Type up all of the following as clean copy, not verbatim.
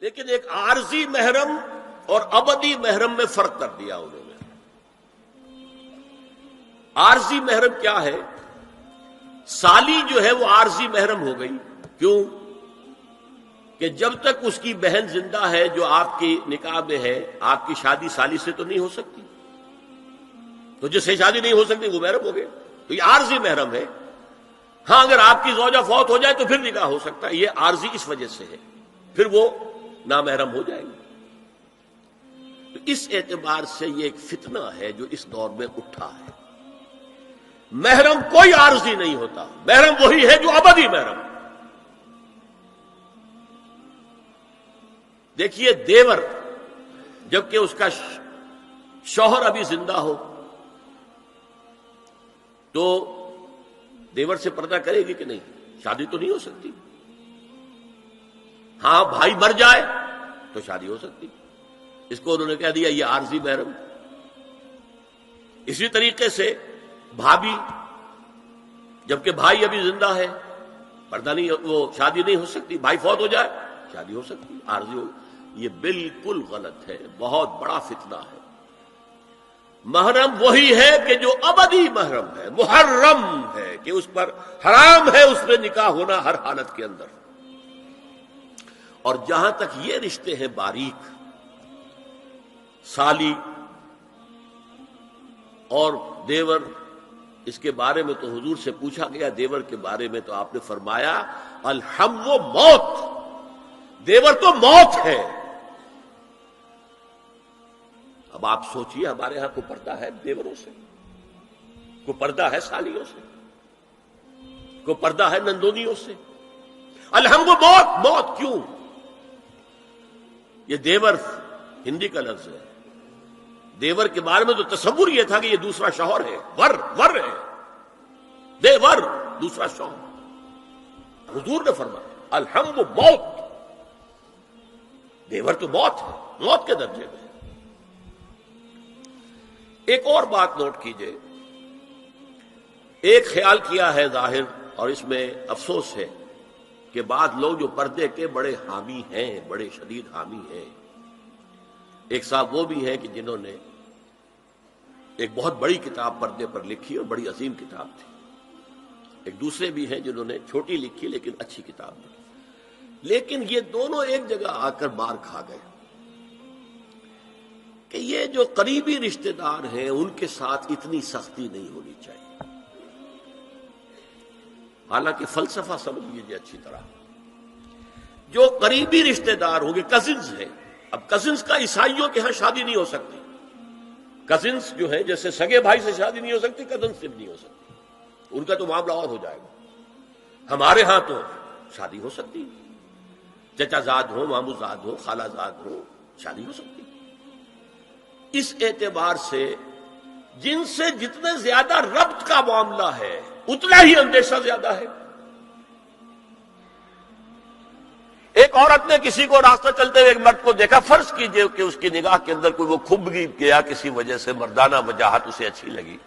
لیکن ایک عارضی محرم اور ابدی محرم میں فرق کر دیا انہوں نے۔ عارضی محرم کیا ہے؟ سالی جو ہے وہ عارضی محرم ہو گئی۔ کیوں؟ کہ جب تک اس کی بہن زندہ ہے جو آپ کی نکاح میں ہے، آپ کی شادی سالی سے تو نہیں ہو سکتی، تو جس سے شادی نہیں ہو سکتی وہ محرم ہو گیا، تو یہ عارضی محرم ہے۔ ہاں اگر آپ کی زوجہ فوت ہو جائے تو پھر نکاح ہو سکتا ہے، یہ عارضی اس وجہ سے ہے، پھر وہ نامحرم ہو جائے گی۔ تو اس اعتبار سے یہ ایک فتنہ ہے جو اس دور میں اٹھا ہے۔ محرم کوئی عارضی نہیں ہوتا، محرم وہی ہے جو ابدی محرم۔ دیکھیے دیور جبکہ اس کا شوہر ابھی زندہ ہو تو دیور سے پردہ کرے گی کہ نہیں؟ شادی تو نہیں ہو سکتی۔ ہاں بھائی مر جائے تو شادی ہو سکتی، اس کو انہوں نے کہہ دیا یہ عارضی محرم۔ اسی طریقے سے بھابھی جبکہ بھائی ابھی زندہ ہے، پردہ نہیں، وہ شادی نہیں ہو سکتی، بھائی فوت ہو جائے شادی ہو سکتی، عارضی ہو۔ یہ بالکل غلط ہے، بہت بڑا فتنہ ہے۔ محرم وہی ہے کہ جو ابدی محرم ہے، محرم ہے کہ اس پر حرام ہے اس میں نکاح ہونا ہر حالت کے اندر۔ اور جہاں تک یہ رشتے ہیں باریک، سالی اور دیور، اس کے بارے میں تو حضور سے پوچھا گیا دیور کے بارے میں، تو آپ نے فرمایا الحم و موت، دیور تو موت ہے۔ اب آپ سوچئے ہمارے ہاں کو پردہ ہے دیوروں سے، کو پردہ ہے سالیوں سے، کو پردہ ہے نندونیوں سے؟ الحم و موت، موت کیوں؟ یہ دیور ہندی کا لفظ ہے، دیور کے بارے میں تو تصور یہ تھا کہ یہ دوسرا شوہر ہے، ور ہے، دیور دوسرا شوہر۔ حضور نے فرمایا الحم و موت، دیور تو موت ہے، موت کے درجے میں۔ ایک اور بات نوٹ کیجئے، ایک خیال کیا ہے ظاہر، اور اس میں افسوس ہے کہ بعض لوگ جو پردے کے بڑے حامی ہیں، بڑے شدید حامی ہیں، ایک صاحب وہ بھی ہیں کہ جنہوں نے ایک بہت بڑی کتاب پردے پر لکھی اور بڑی عظیم کتاب تھی، ایک دوسرے بھی ہیں جنہوں نے چھوٹی لکھی لیکن اچھی کتاب لکھی، لیکن یہ دونوں ایک جگہ آ کر مار کھا گئے کہ یہ جو قریبی رشتہ دار ہیں ان کے ساتھ اتنی سختی نہیں ہونی چاہیے۔ حالانکہ فلسفہ سمجھ لیجیے اچھی طرح، جو قریبی رشتہ دار ہوں گے، کزنز ہیں، اب کزنز کا عیسائیوں کے ہاں شادی نہیں ہو سکتی، کزنز جو ہے جیسے سگے بھائی سے شادی نہیں ہو سکتی، کزنز سے بھی نہیں ہو سکتی، ان کا تو معاملہ اور ہو جائے گا۔ ہمارے ہاں تو شادی ہو سکتی، چچا زاد ہو، مامو زاد ہو، خالہ زاد ہو، شادی ہو سکتی۔ اس اعتبار سے جن سے جتنے زیادہ ربط کا معاملہ ہے اتنا ہی اندیشہ زیادہ ہے۔ ایک عورت نے کسی کو راستہ چلتے ہوئے ایک مرد کو دیکھا، فرض کیجئے کہ اس کی نگاہ کے اندر کوئی وہ کھب گیا کسی وجہ سے، مردانہ وجاہت اسے اچھی لگی،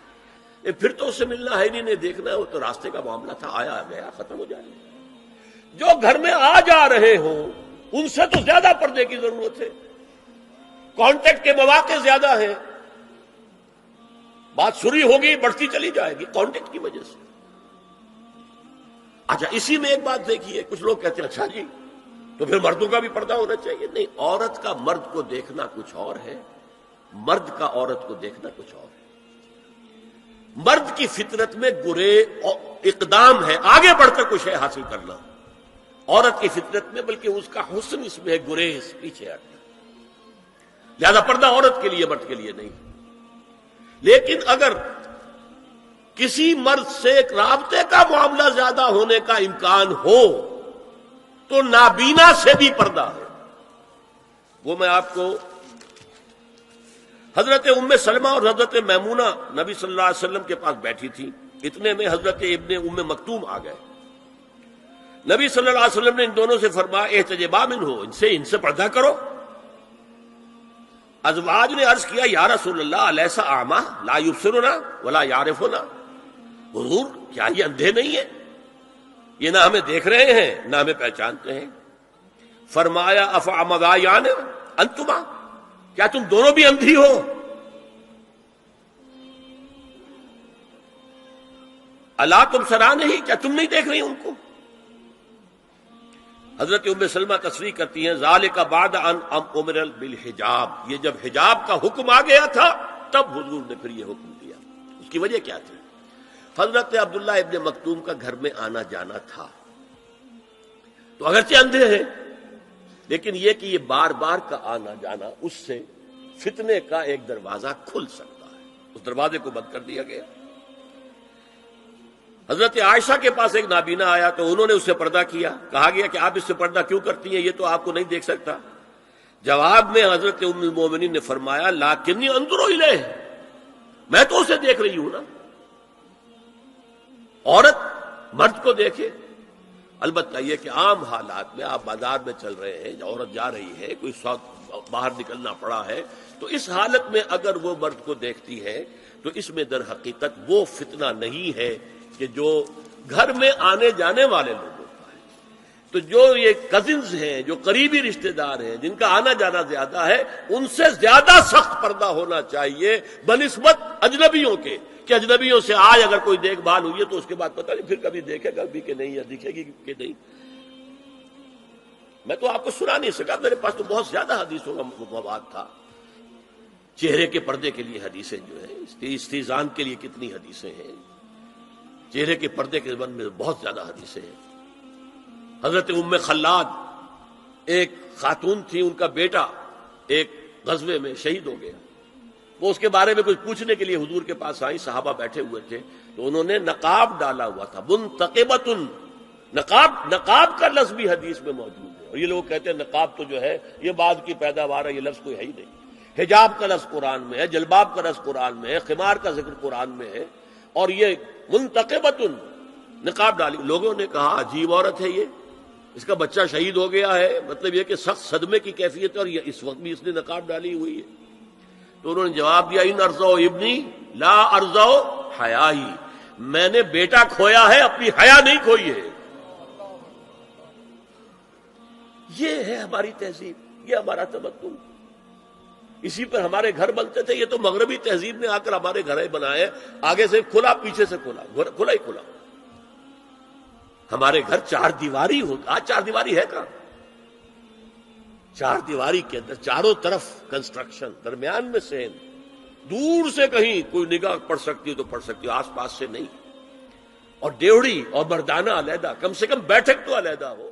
پھر تو اسے ملنا ہے نہیں دیکھنا ہے، وہ تو راستے کا معاملہ تھا، آیا گیا ختم ہو جائے گا۔ جو گھر میں آ جا رہے ہوں ان سے تو زیادہ پردے کی ضرورت ہے، کانٹیکٹ کے مواقع زیادہ ہیں، بات شروع ہوگی بڑھتی چلی جائے گی کانٹیکٹ کی وجہ سے۔ اچھا اسی میں ایک بات دیکھیے، کچھ لوگ کہتے ہیں اچھا جی تو پھر مردوں کا بھی پردہ ہونا چاہیے۔ نہیں، عورت کا مرد کو دیکھنا کچھ اور ہے، مرد کا عورت کو دیکھنا کچھ اور ہے۔ مرد کی فطرت میں گرے اقدام ہے، آگے بڑھ کر کچھ ہے حاصل کرنا، عورت کی فطرت میں بلکہ اس کا حسن اس میں ہے گریز، پیچھے ہٹنا۔ لہذا پردہ عورت کے لیے، مرد کے لیے نہیں۔ لیکن اگر کسی مرد سے ایک رابطے کا معاملہ زیادہ ہونے کا امکان ہو تو نابینا سے بھی پردہ ہے۔ وہ میں آپ کو حضرت ام سلمہ اور حضرت میمونہ نبی صلی اللہ علیہ وسلم کے پاس بیٹھی تھی، اتنے میں حضرت ابن ام مکتوم آ گئے۔ نبی صلی اللہ علیہ وسلم نے ان دونوں سے فرمایا احتجبا منہ، ان سے پردہ کرو۔ ازواج نے عرض کیا یا رسول اللہ الیس اعمی لا یبصرنا ولا یعرفنا، حضور کیا یہ اندھے نہیں ہیں؟ یہ نہ ہمیں دیکھ رہے ہیں نہ ہمیں پہچانتے ہیں۔ فرمایا افعمغایان انتما، کیا تم دونوں بھی اندھی ہو؟ الا تبصران ہی، کیا تم نہیں دیکھ رہی ان کو؟ حضرت ام سلمہ تصریح کرتی ہیں ذالک بعد ان امر بالحجاب، یہ جب حجاب کا حکم آ گیا تھا تب حضور نے پھر یہ حکم دیا۔ اس کی وجہ کیا تھی؟ حضرت عبداللہ ابن مکتوم کا گھر میں آنا جانا تھا، تو اگرچہ اندھے ہیں لیکن یہ کہ یہ بار بار کا آنا جانا اس سے فتنے کا ایک دروازہ کھل سکتا ہے، اس دروازے کو بند کر دیا گیا۔ حضرت عائشہ کے پاس ایک نابینا آیا تو انہوں نے اس سے پردہ کیا، کہا گیا کہ آپ اس سے پردہ کیوں کرتی ہیں، یہ تو آپ کو نہیں دیکھ سکتا۔ جواب میں حضرت ام المومنین نے فرمایا لاکنی انظر الیہ، میں تو اسے دیکھ رہی ہوں نا۔ عورت مرد کو دیکھے، البتہ یہ کہ عام حالات میں آپ بازار میں چل رہے ہیں، عورت جا رہی ہے، کوئی باہر نکلنا پڑا ہے، تو اس حالت میں اگر وہ مرد کو دیکھتی ہے تو اس میں در حقیقت وہ فتنہ نہیں ہے کہ جو گھر میں آنے جانے والے لوگوں کا ہے۔ تو جو یہ کزنز ہیں، جو قریبی رشتہ دار ہیں، جن کا آنا جانا زیادہ ہے، ان سے زیادہ سخت پردہ ہونا چاہیے بنسبت اجنبیوں کے، کہ اجنبیوں سے آج اگر کوئی دیکھ بھال ہوئی ہے تو اس کے بعد پتہ نہیں پھر کبھی دیکھے گا بھی کہ نہیں، یا دکھے گی کہ نہیں۔ میں تو آپ کو سنا نہیں سکا، میرے پاس تو بہت زیادہ حدیثوں کا مواد تھا۔ چہرے کے پردے کے لیے حدیثیں جو ہیں، استیزان کے لیے کتنی حدیثیں ہیں، چہرے کے پردے کے بارے میں بہت زیادہ حدیثیں ہیں۔ حضرت ام خلاد ایک خاتون تھی، ان کا بیٹا ایک غزوے میں شہید ہو گیا، وہ اس کے بارے میں کچھ پوچھنے کے لیے حضور کے پاس آئی، صحابہ بیٹھے ہوئے تھے تو انہوں نے نقاب ڈالا ہوا تھا، منتقبۃ، نقاب کا لفظ بھی حدیث میں موجود ہے، اور یہ لوگ کہتے ہیں نقاب تو جو ہے یہ بعد کی پیداوار ہے، یہ لفظ کوئی ہے ہی نہیں۔ حجاب کا لفظ قرآن میں ہے، جلباب کا لفظ قرآن میں ہے، خمار کا ذکر قرآن میں ہے، اور یہ منتقبۃ نقاب ڈالی۔ لوگوں نے کہا عجیب عورت ہے یہ، اس کا بچہ شہید ہو گیا ہے، مطلب یہ کہ سخت صدمے کی کیفیت ہے، اور یہ اس وقت بھی اس نے نقاب ڈالی ہوئی ہے۔ تو انہوں نے جواب دیا ان ارزو ابنی لا ارزو حیائی، میں نے بیٹا کھویا ہے، اپنی حیا نہیں کھوئی ہے۔ یہ ہے ہماری تہذیب، یہ ہمارا تمدن، اسی پر ہمارے گھر بنتے تھے۔ یہ تو مغربی تہذیب نے آ کر ہمارے گھر بنائے، آگے سے کھلا پیچھے سے کھلا، کھلا ہی کھلا۔ ہمارے گھر چار دیواری ہوتا، آج چار دیواری ہے کہاں؟ چار دیواری کے اندر چاروں طرف کنسٹرکشن، درمیان میں سین، دور سے کہیں کوئی نگاہ پڑ سکتی ہے تو پڑ سکتی ہے، آس پاس سے نہیں، اور ڈیوڑی اور مردانہ علیحدہ، کم سے کم بیٹھک تو علیحدہ ہو۔